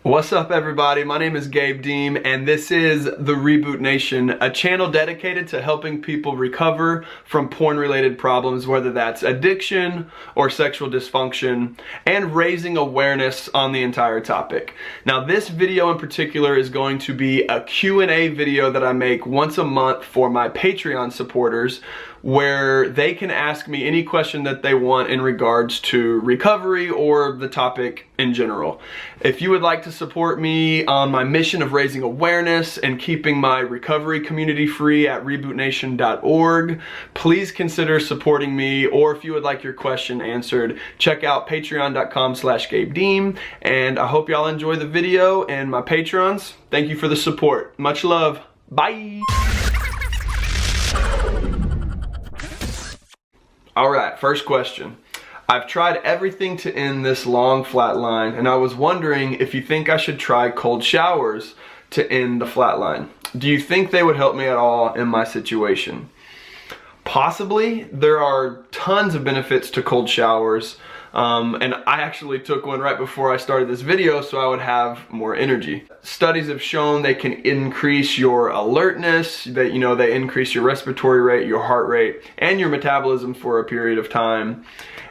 What's up everybody, my name is Gabe Deem and this is the Reboot Nation, a channel dedicated to helping people recover from porn related problems, whether that's addiction or sexual dysfunction, and raising awareness on the entire topic. Now this video in particular is going to be a Q&A video that I make once a month for my Patreon supporters, where they can ask me any question that they want in regards to recovery or the topic in general. If you would like to support me on my mission of raising awareness and keeping my recovery community free at rebootnation.org, please consider supporting me, or if you would like your question answered, check out patreon.com/GabeDeem, and I hope y'all enjoy the video. And my patrons, thank you for the support. Much love. Bye. Alright, first question. I've tried everything to end this long flatline, and I was wondering if you think I should try cold showers to end the flatline. Do you think they would help me at all in my situation? Possibly. There are tons of benefits to cold showers, and I actually took one right before I started this video so I would have more energy. Studies have shown they can increase your alertness, that they increase your respiratory rate, your heart rate, and your metabolism for a period of time.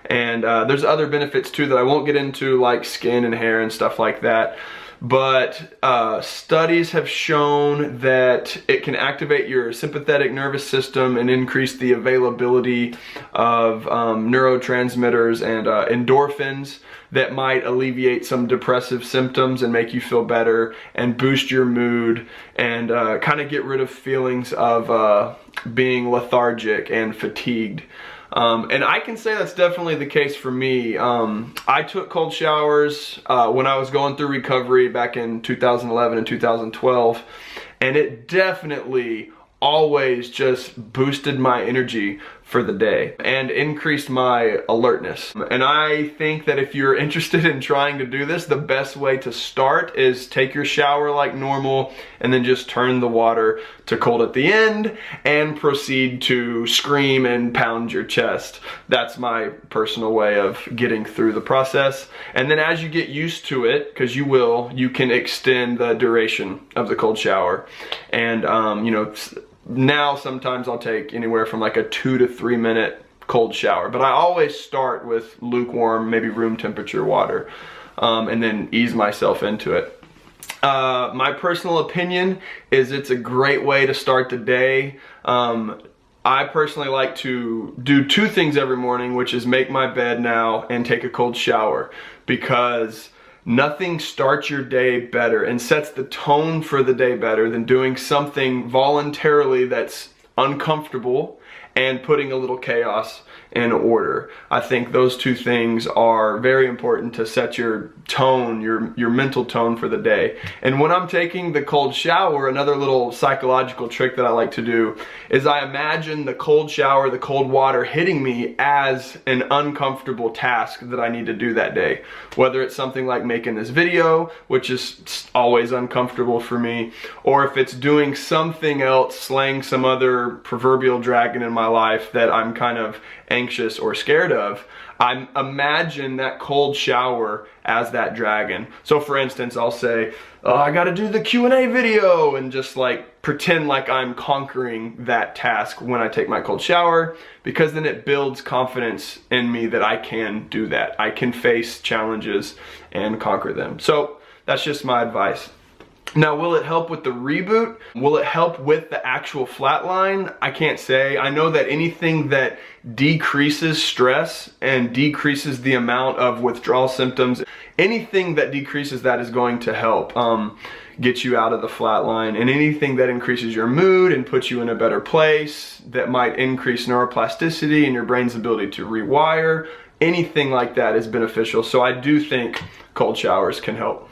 And there's other benefits too that I won't get into, like skin and hair and stuff like that. But studies have shown that it can activate your sympathetic nervous system and increase the availability of neurotransmitters and endorphins that might alleviate some depressive symptoms and make you feel better and boost your mood and kind of get rid of feelings of being lethargic and fatigued. And I can say that's definitely the case for me. I took cold showers when I was going through recovery back in 2011 and 2012, and it definitely always just boosted my energy for the day and increased my alertness. And I think that if you're interested in trying to do this, the best way to start is take your shower like normal and then just turn the water to cold at the end and proceed to scream and pound your chest. That's my personal way of getting through the process. And then as you get used to it, because you will, you can extend the duration of the cold shower. And now sometimes I'll take anywhere from like a 2 to 3 minute cold shower, but I always start with lukewarm, maybe room temperature water, and then ease myself into it. My personal opinion is it's a great way to start the day. I personally like to do 2 things every morning, which is make my bed now and take a cold shower, because nothing starts your day better and sets the tone for the day better than doing something voluntarily that's uncomfortable and putting a little chaos in order. I think those 2 things are very important to set your tone, your mental tone for the day. And when I'm taking the cold shower, another little psychological trick that I like to do is I imagine the cold shower, the cold water hitting me as an uncomfortable task that I need to do that day. Whether it's something like making this video, which is always uncomfortable for me, or if it's doing something else, slaying some other proverbial dragon in my life that I'm kind of anxious or scared of, I imagine that cold shower as that dragon. So for instance, I'll say, oh, I gotta do the Q&A video, and just like pretend like I'm conquering that task when I take my cold shower, because then it builds confidence in me that I can do that. I can face challenges and conquer them. So that's just my advice. Now, will it help with the reboot? Will it help with the actual flatline? I can't say. I know that anything that decreases stress and decreases the amount of withdrawal symptoms, anything that decreases that is going to help get you out of the flatline. And anything that increases your mood and puts you in a better place, that might increase neuroplasticity and your brain's ability to rewire, anything like that is beneficial. So I do think cold showers can help.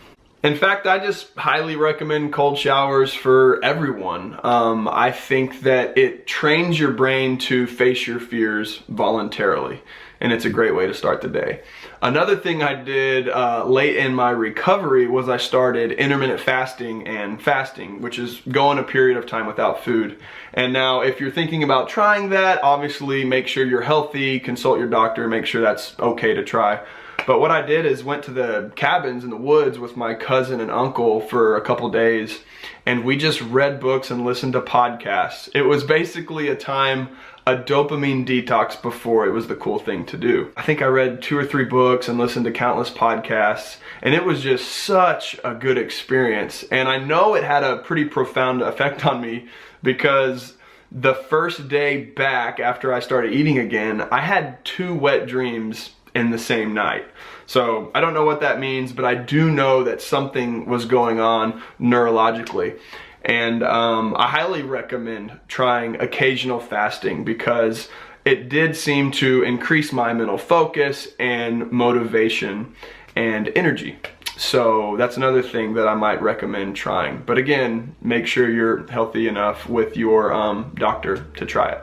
In fact, I just highly recommend cold showers for everyone. I think that it trains your brain to face your fears voluntarily. and it's a great way to start the day. Another thing I did late in my recovery was I started intermittent fasting and fasting, which is going a period of time without food. And now if you're thinking about trying that, obviously make sure you're healthy, consult your doctor, make sure that's okay to try. But what I did is went to the cabins in the woods with my cousin and uncle for a couple days, and we just read books and listened to podcasts. It was basically a dopamine detox before it was the cool thing to do. I think I read 2 or 3 books and listened to countless podcasts, and it was just such a good experience. And I know it had a pretty profound effect on me, because the first day back after I started eating again, I had 2 wet dreams in the same night. So I don't know what that means, but I do know that something was going on neurologically. And I highly recommend trying occasional fasting, because it did seem to increase my mental focus and motivation and energy. So that's another thing that I might recommend trying. But again, make sure you're healthy enough with your doctor to try it.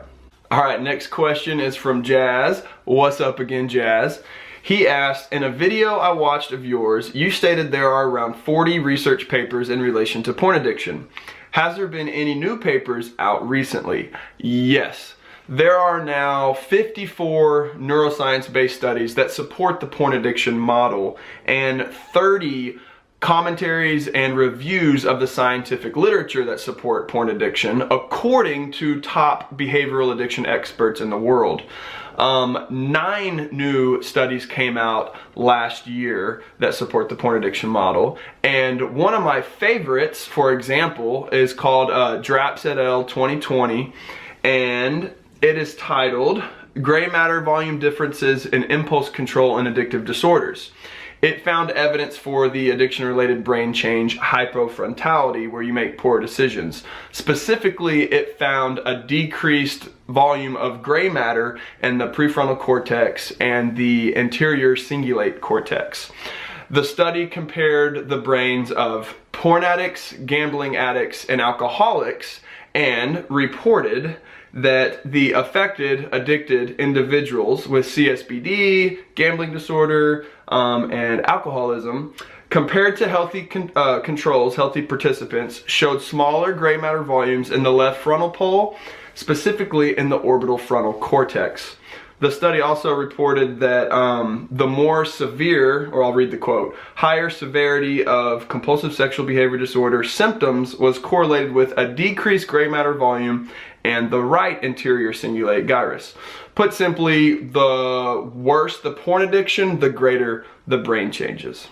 All right, next question is from Jazz. What's up again, Jazz? He asked, in a video I watched of yours, you stated there are around 40 research papers in relation to porn addiction. Has there been any new papers out recently? Yes. There are now 54 neuroscience-based studies that support the porn addiction model, and 30 commentaries and reviews of the scientific literature that support porn addiction, according to top behavioral addiction experts in the world. 9 new studies came out last year that support the porn addiction model, and one of my favorites, for example, is called Draps et al. 2020, and it is titled Gray Matter Volume Differences in Impulse Control and Addictive Disorders. It found evidence for the addiction-related brain change hypofrontality, where you make poor decisions. Specifically, it found a decreased volume of gray matter in the prefrontal cortex and the anterior cingulate cortex. The study compared the brains of porn addicts, gambling addicts, and alcoholics, and reported that the affected, addicted individuals with CSBD, gambling disorder, and alcoholism, compared to healthy controls, healthy participants, showed smaller gray matter volumes in the left frontal pole, specifically in the orbital frontal cortex. The study also reported that the more severe, or I'll read the quote, higher severity of compulsive sexual behavior disorder symptoms was correlated with a decreased gray matter volume and the right anterior cingulate gyrus. Put simply, the worse the porn addiction, the greater the brain changes.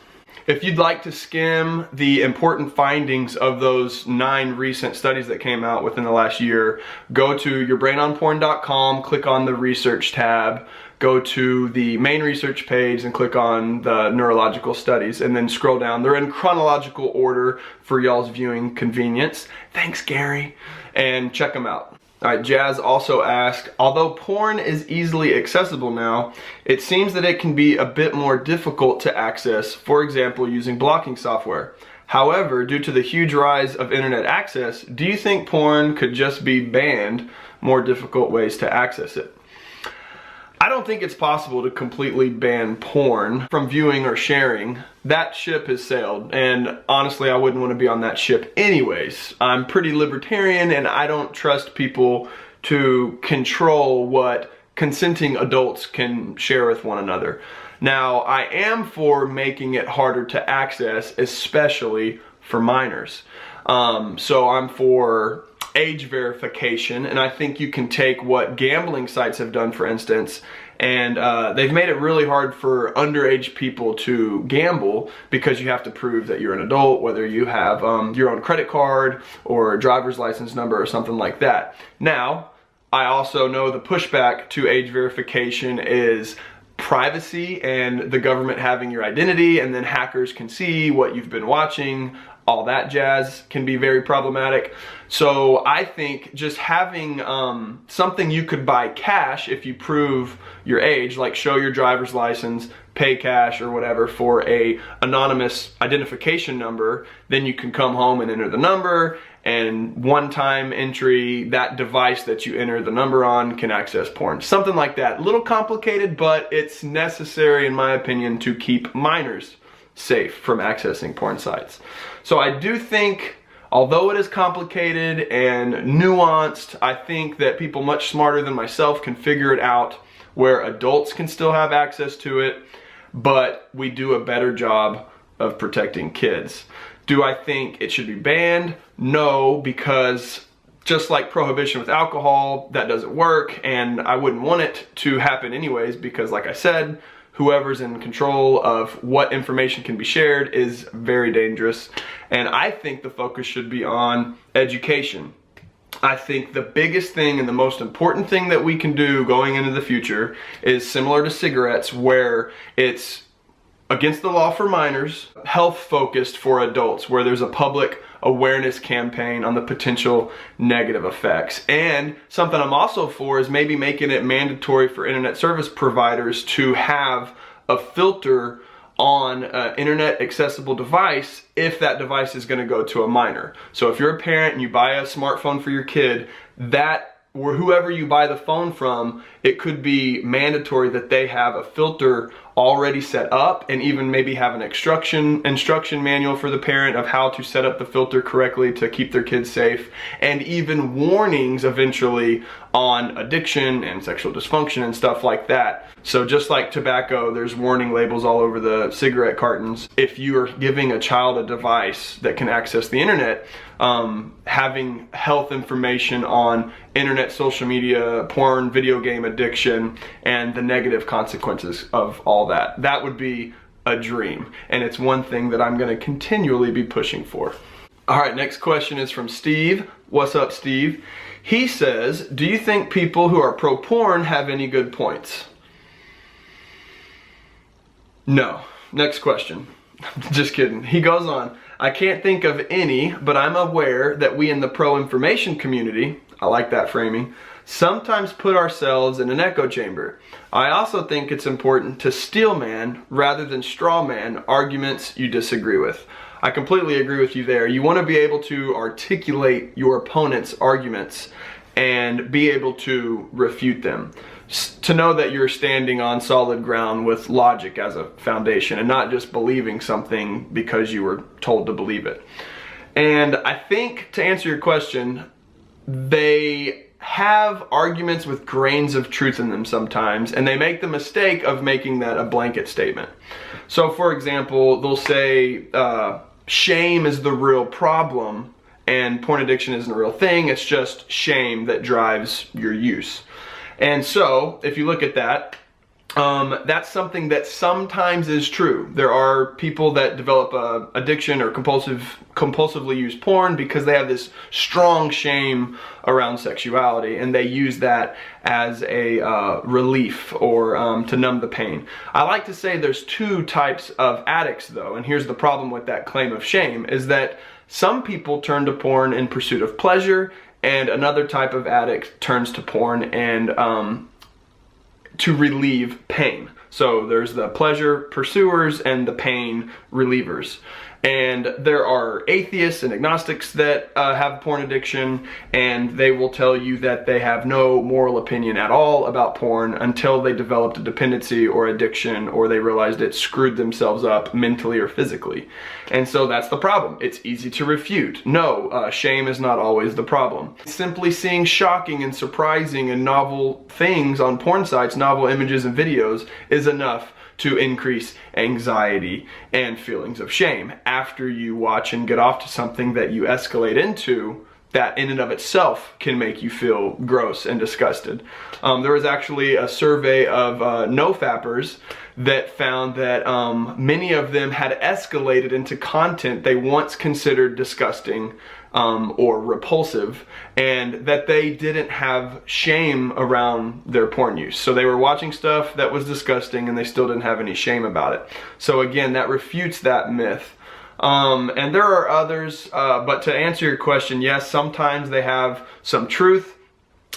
If you'd like to skim the important findings of those 9 recent studies that came out within the last year, go to yourbrainonporn.com, click on the research tab, go to the main research page and click on the neurological studies, and then scroll down. They're in chronological order for y'all's viewing convenience. Thanks, Gary. And check them out. All right, Jazz also asked, although porn is easily accessible now, it seems that it can be a bit more difficult to access, for example, using blocking software. However, due to the huge rise of internet access, do you think porn could just be banned, more difficult ways to access it? I don't think it's possible to completely ban porn from viewing or sharing. That ship has sailed, and honestly, I wouldn't want to be on that ship anyways. I'm pretty libertarian, and I don't trust people to control what consenting adults can share with one another. Now, I am for making it harder to access, especially for minors. So I'm for age verification, and I think you can take what gambling sites have done, for instance, and they've made it really hard for underage people to gamble, because you have to prove that you're an adult, whether you have your own credit card or a driver's license number or something like that. Now, I also know the pushback to age verification is privacy and the government having your identity, and then hackers can see what you've been watching. All that jazz can be very problematic. So I think just having something you could buy cash if you prove your age, like show your driver's license, pay cash or whatever for a anonymous identification number, then you can come home and enter the number, and one-time entry, that device that you enter the number on can access porn. Something like that. A little complicated, but it's necessary, in my opinion, to keep minors safe from accessing porn sites. So I do think, although it is complicated and nuanced, I think that people much smarter than myself can figure it out where adults can still have access to it, but we do a better job of protecting kids. Do I think it should be banned? No, because just like prohibition with alcohol, that doesn't work, and I wouldn't want it to happen anyways, because like I said, whoever's in control of what information can be shared is very dangerous. And I think the focus should be on education. I think the biggest thing and the most important thing that we can do going into the future is similar to cigarettes, where it's against the law for minors, health focused for adults, where there's a public awareness campaign on the potential negative effects. And something I'm also for is maybe making it mandatory for internet service providers to have a filter on an internet accessible device if that device is going to go to a minor. So if you're a parent and you buy a smartphone for your kid, that or whoever you buy the phone from, it could be mandatory that they have a filter already set up, and even maybe have an instruction manual for the parent of how to set up the filter correctly to keep their kids safe, and even warnings eventually on addiction and sexual dysfunction and stuff like that. So just like tobacco, there's warning labels all over the cigarette cartons. If you are giving a child a device that can access the internet, having health information on internet, social media, porn, video game addiction, and the negative consequences of all that. That would be a dream. And it's one thing that I'm gonna continually be pushing for. All right, next question is from Steve. What's up, Steve? He says, do you think people who are pro-porn have any good points? No. Next question. Just kidding. He goes on, I can't think of any, but I'm aware that we in the pro-information community, I like that framing, sometimes put ourselves in an echo chamber. I also think it's important to steel man rather than straw man arguments you disagree with. I completely agree with you there. You want to be able to articulate your opponent's arguments and be able to refute them. To know that you're standing on solid ground with logic as a foundation and not just believing something because you were told to believe it. And I think, to answer your question, they have arguments with grains of truth in them sometimes, and they make the mistake of making that a blanket statement. So for example, they'll say shame is the real problem and porn addiction isn't a real thing, it's just shame that drives your use. And so, if you look at that, that's something that sometimes is true. There are people that develop addiction or compulsively use porn because they have this strong shame around sexuality, and they use that as a relief or to numb the pain. I like to say there's two types of addicts though, and here's the problem with that claim of shame, is that some people turn to porn in pursuit of pleasure, and another type of addict turns to porn and to relieve pain. So there's the pleasure pursuers and the pain relievers. And there are atheists and agnostics that have porn addiction, and they will tell you that they have no moral opinion at all about porn until they developed a dependency or addiction, or they realized it screwed themselves up mentally or physically. And so that's the problem. It's easy to refute. No, shame is not always the problem. Simply seeing shocking and surprising and novel things on porn sites, novel images and videos, is enough to increase anxiety and feelings of shame after you watch and get off to something that you escalate into that in and of itself can make you feel gross and disgusted. There was actually a survey of no-fappers that found that many of them had escalated into content they once considered disgusting or repulsive, and that they didn't have shame around their porn use. So they were watching stuff that was disgusting and they still didn't have any shame about it. So again, that refutes that myth. And there are others, but to answer your question, yes, sometimes they have some truth.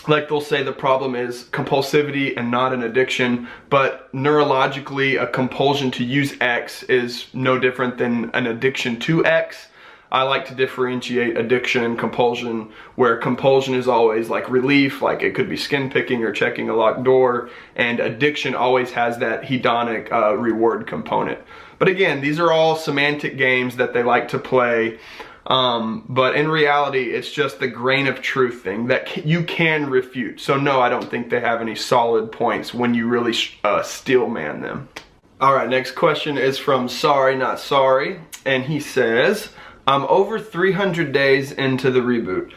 like they'll say the problem is compulsivity and not an addiction, but neurologically a compulsion to use X is no different than an addiction to X. I like to differentiate addiction and compulsion, where compulsion is always like relief, like it could be skin picking or checking a locked door, and addiction always has that hedonic reward component. But again, these are all semantic games that they like to play, but in reality, it's just the grain of truth thing that you can refute. So no, I don't think they have any solid points when you really steel man them. All right, next question is from Sorry Not Sorry, and he says, I'm over 300 days into the reboot.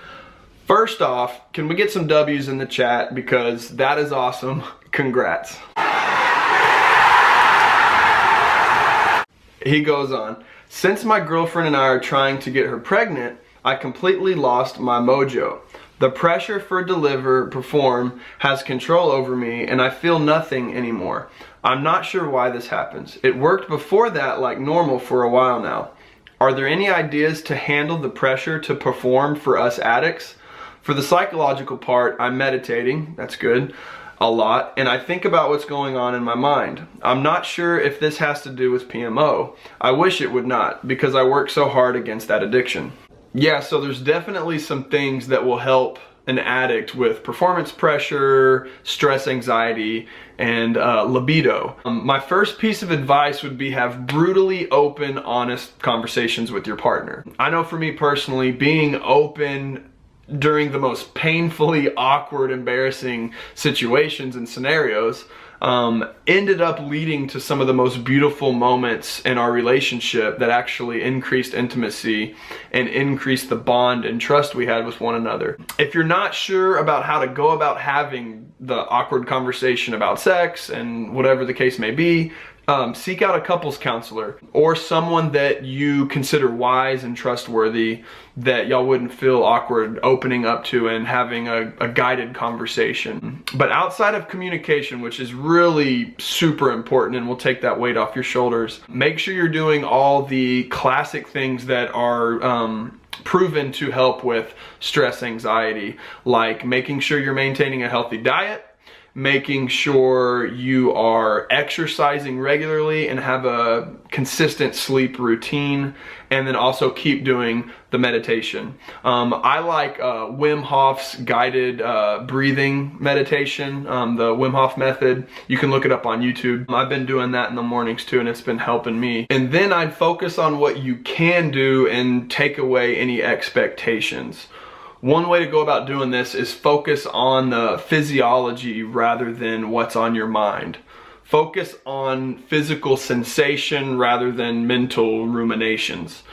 First off, can we get some W's in the chat, because that is awesome. Congrats. He goes on, since my girlfriend and I are trying to get her pregnant, I completely lost my mojo. The pressure for deliver, perform has control over me, and I feel nothing anymore. I'm not sure why this happens. It worked before that like normal for a while now. Are there any ideas to handle the pressure to perform for us addicts? For the psychological part, I'm meditating, that's good, a lot, and I think about what's going on in my mind. I'm not sure if this has to do with PMO. I wish it would not, because I work so hard against that addiction. Yeah, so there's definitely some things that will help an addict with performance pressure, stress, anxiety, and libido. My first piece of advice would be have brutally open, honest conversations with your partner. I know for me personally, being open during the most painfully awkward, embarrassing situations and scenarios ended up leading to some of the most beautiful moments in our relationship that actually increased intimacy and increased the bond and trust we had with one another. If you're not sure about how to go about having the awkward conversation about sex and whatever the case may be, seek out a couples counselor or someone that you consider wise and trustworthy that y'all wouldn't feel awkward opening up to and having a guided conversation. But outside of communication, which is really super important and will take that weight off your shoulders, make sure you're doing all the classic things that are proven to help with stress, anxiety, like making sure you're maintaining a healthy diet, making sure you are exercising regularly and have a consistent sleep routine, and then also keep doing the meditation. I like Wim Hof's guided breathing meditation, the Wim Hof method. You can look it up on YouTube. I've been doing that in the mornings too, and it's been helping me. And then I'd focus on what you can do and take away any expectations. One way to go about doing this is focus on the physiology rather than what's on your mind. Focus on physical sensation rather than mental ruminations.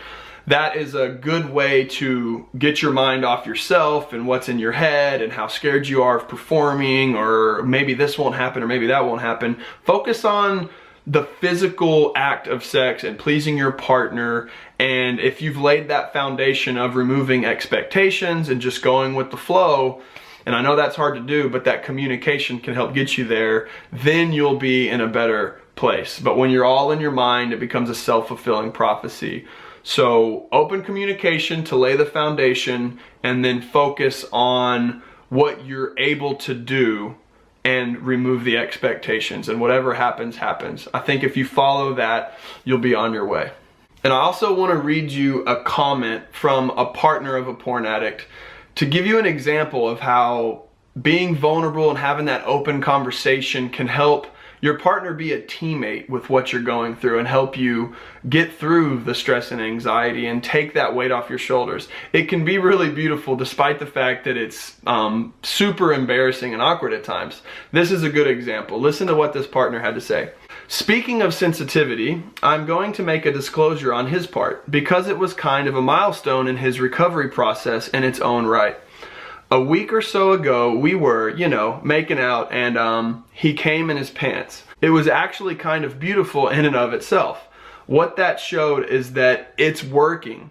That is a good way to get your mind off yourself and what's in your head and how scared you are of performing, or maybe this won't happen or maybe that won't happen. Focus on the physical act of sex and pleasing your partner, and if you've laid that foundation of removing expectations and just going with the flow, and I know that's hard to do, but that communication can help get you there, then you'll be in a better place. But when you're all in your mind, it becomes a self-fulfilling prophecy. So open communication to lay the foundation, and then focus on what you're able to do and remove the expectations, and whatever happens, happens. I think if you follow that, you'll be on your way. And I also want to read you a comment from a partner of a porn addict to give you an example of how being vulnerable and having that open conversation can help your partner be a teammate with what you're going through and help you get through the stress and anxiety and take that weight off your shoulders. It can be really beautiful despite the fact that it's super embarrassing and awkward at times. This is a good example. Listen to what this partner had to say. Speaking of sensitivity, I'm going to make a disclosure on his part because it was kind of a milestone in his recovery process in its own right. A week or so ago, we were, making out, and he came in his pants. It was actually kind of beautiful in and of itself. What that showed is that it's working.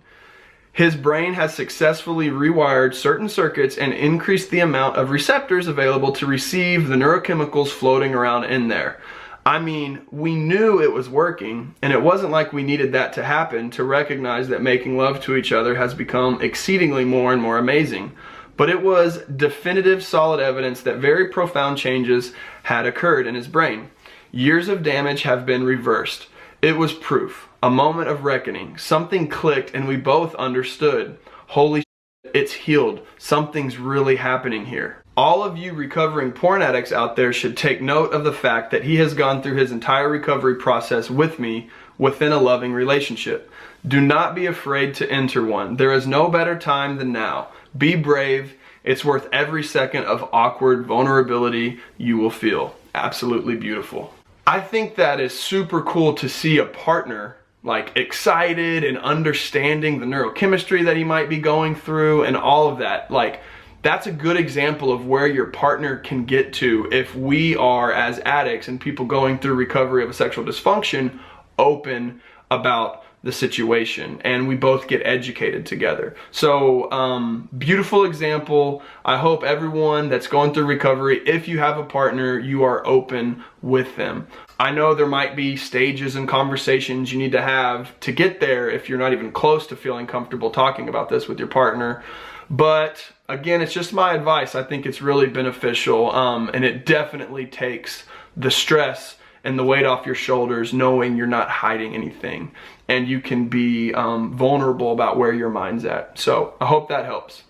His brain has successfully rewired certain circuits and increased the amount of receptors available to receive the neurochemicals floating around in there. I mean, we knew it was working, and it wasn't like we needed that to happen to recognize that making love to each other has become exceedingly more and more amazing. but it was definitive, solid evidence that very profound changes had occurred in his brain. Years of damage have been reversed. It was proof, a moment of reckoning. Something clicked and we both understood. Holy shit, it's healed. Something's really happening here. All of you recovering porn addicts out there should take note of the fact that he has gone through his entire recovery process with me within a loving relationship. Do not be afraid to enter one. There is no better time than now. Be brave. It's worth every second of awkward vulnerability you will feel. Absolutely beautiful. I think that is super cool to see a partner like excited and understanding the neurochemistry that he might be going through and all of that. Like, that's a good example of where your partner can get to if we are, as addicts and people going through recovery of a sexual dysfunction, open about the situation and we both get educated together. So beautiful example. I hope everyone that's going through recovery, if you have a partner, you are open with them. I know there might be stages and conversations you need to have to get there if you're not even close to feeling comfortable talking about this with your partner. But again, it's just my advice. I think it's really beneficial, and it definitely takes the stress and the weight off your shoulders knowing you're not hiding anything and you can be vulnerable about where your mind's at. So I hope that helps.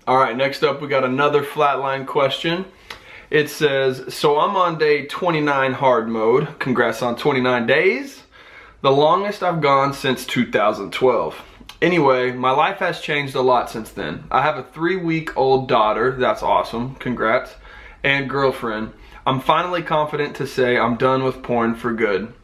All right, next up we got another Flatline question. It says, so I'm on day 29 hard mode. Congrats on 29 days. The longest I've gone since 2012. Anyway, my life has changed a lot since then. I have a 3-week-old daughter, that's awesome, congrats, and girlfriend. I'm finally confident to say I'm done with porn for good.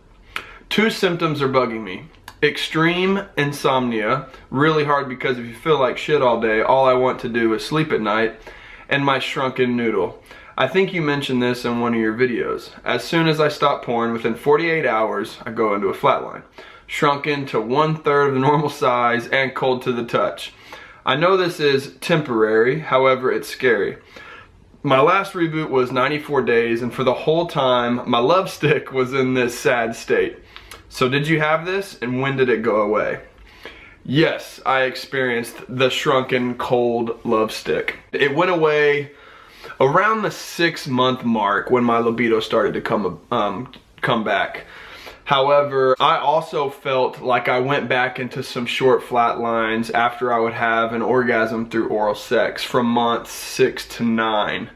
2 symptoms are bugging me. Extreme insomnia, really hard because if you feel like shit all day, all I want to do is sleep at night, and my shrunken noodle. I think you mentioned this in one of your videos. As soon as I stop porn, within 48 hours, I go into a flatline. Shrunken to 1/3 of the normal size and cold to the touch. I know this is temporary, however it's scary. My last reboot was 94 days and for the whole time my love stick was in this sad state. So did you have this and when did it go away? Yes, I experienced the shrunken cold love stick. It went away around the 6-month mark when my libido started to come back. However, I also felt like I went back into some short flat lines after I would have an orgasm through oral sex from months 6 to 9.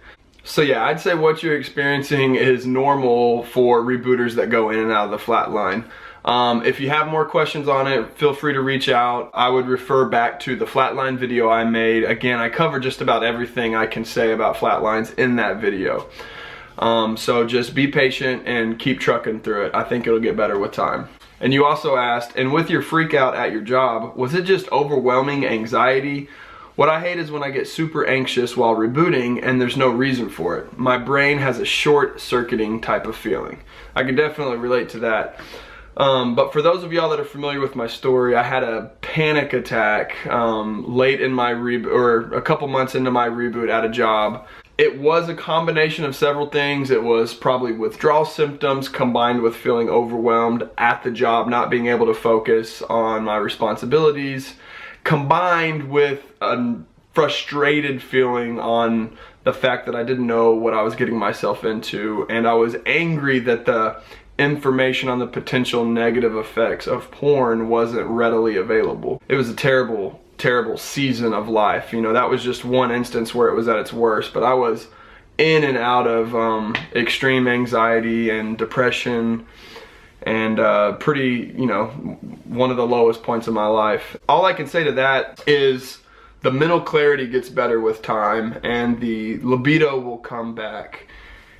So yeah, I'd say what you're experiencing is normal for rebooters that go in and out of the flat line. If you have more questions on it, feel free to reach out. I would refer back to the flatline video I made. Again, I cover just about everything I can say about flatlines in that video. So just be patient and keep trucking through it. I think it'll get better with time. And you also asked, and with your freak out at your job, was it just overwhelming anxiety? What I hate is when I get super anxious while rebooting and there's no reason for it. My brain has a short-circuiting type of feeling. I can definitely relate to that. But for those of y'all that are familiar with my story, I had a panic attack late in my reboot, or a couple months into my reboot at a job. It was a combination of several things. It was probably withdrawal symptoms combined with feeling overwhelmed at the job, not being able to focus on my responsibilities, combined with a frustrated feeling on the fact that I didn't know what I was getting myself into, and I was angry that the information on the potential negative effects of porn wasn't readily available. It was a terrible season of life. You know, that was just one instance where it was at its worst, but I was in and out of extreme anxiety and depression and pretty, you know, one of the lowest points of my life. All I can say to that is the mental clarity gets better with time and the libido will come back.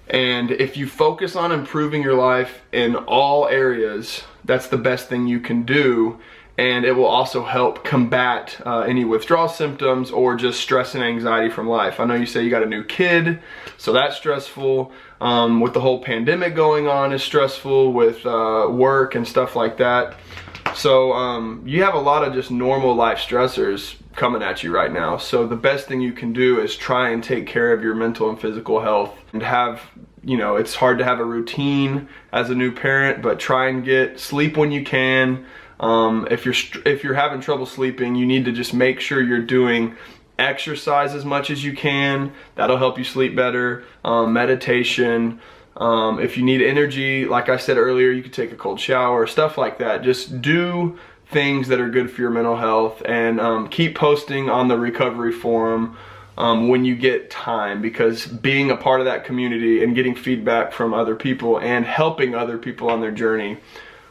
And if you focus on improving your life in all areas, that's the best thing you can do. And it will also help combat any withdrawal symptoms or just stress and anxiety from life. I know you say you got a new kid, so that's stressful. With the whole pandemic going on is stressful with work and stuff like that. So you have a lot of just normal life stressors coming at you right now. So the best thing you can do is try and take care of your mental and physical health and have, you know, it's hard to have a routine as a new parent, but try and get sleep when you can. If you're having trouble sleeping, you need to just make sure you're doing exercise as much as you can. That'll help you sleep better. Meditation. If you need energy, like I said earlier, you could take a cold shower, stuff like that. Just do things that are good for your mental health, and keep posting on the recovery forum when you get time, because being a part of that community and getting feedback from other people and helping other people on their journey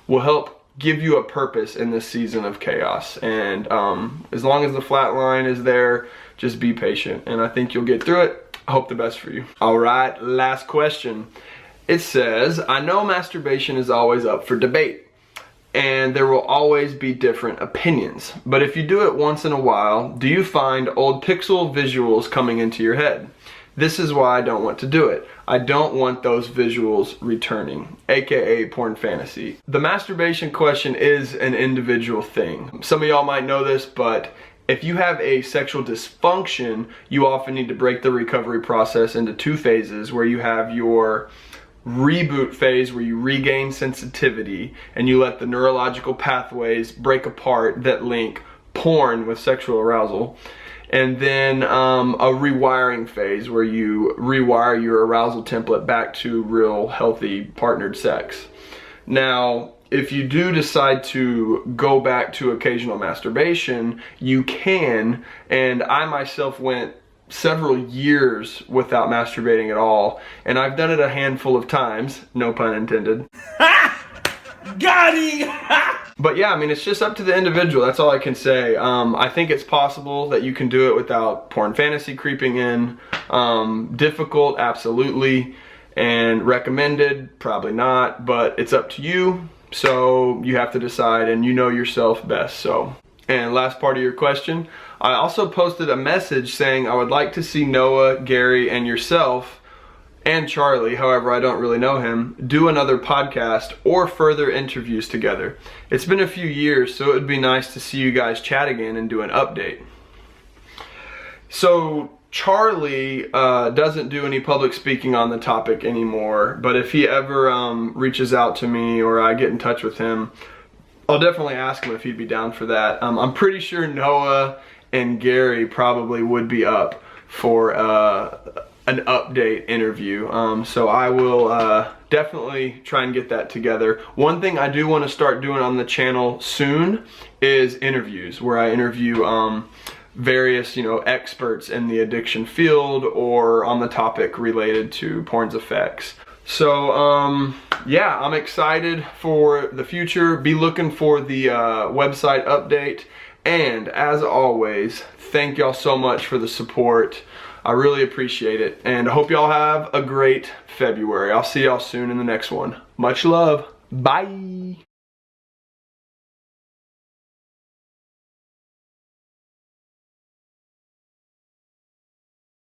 will help give you a purpose in this season of chaos. And as long as the Flatline is there, just be patient, and I think you'll get through it. I hope the best for you. All right, last question. It says, I know masturbation is always up for debate, and there will always be different opinions. But if you do it once in a while, do you find old pixel visuals coming into your head? This is why I don't want to do it. I don't want those visuals returning, aka porn fantasy. The masturbation question is an individual thing. Some of y'all might know this, but if you have a sexual dysfunction, you often need to break the recovery process into 2 phases, where you have your reboot phase, where you regain sensitivity and you let the neurological pathways break apart that link porn with sexual arousal, and then a rewiring phase where you rewire your arousal template back to real healthy partnered sex. Now, if you do decide to go back to occasional masturbation, you can, and I myself went several years without masturbating at all, and I've done it a handful of times, no pun intended. Got him! But yeah, I mean, it's just up to the individual. That's all I can say. I think it's possible that you can do it without porn fantasy creeping in. Difficult, absolutely, and recommended, probably not, but it's up to you. So you have to decide, and you know yourself best. So, and last part of your question, I also posted a message saying I would like to see Noah, Gary, and yourself, and Charlie, however I don't really know him, do another podcast or further interviews together. It's been a few years, so it would be nice to see you guys chat again and do an update. So Charlie doesn't do any public speaking on the topic anymore, but if he ever reaches out to me or I get in touch with him, I'll definitely ask him if he'd be down for that. I'm pretty sure Noah and Gary probably would be up for an update interview. So I will definitely try and get that together. One thing I do want to start doing on the channel soon is interviews, where I interview various, experts in the addiction field or on the topic related to porn's effects. So yeah, I'm excited for the future. Be looking for the website update, and as always, thank y'all so much for the support. I really appreciate it, and I hope y'all have a great February. I'll see y'all soon in the next one. Much love. Bye.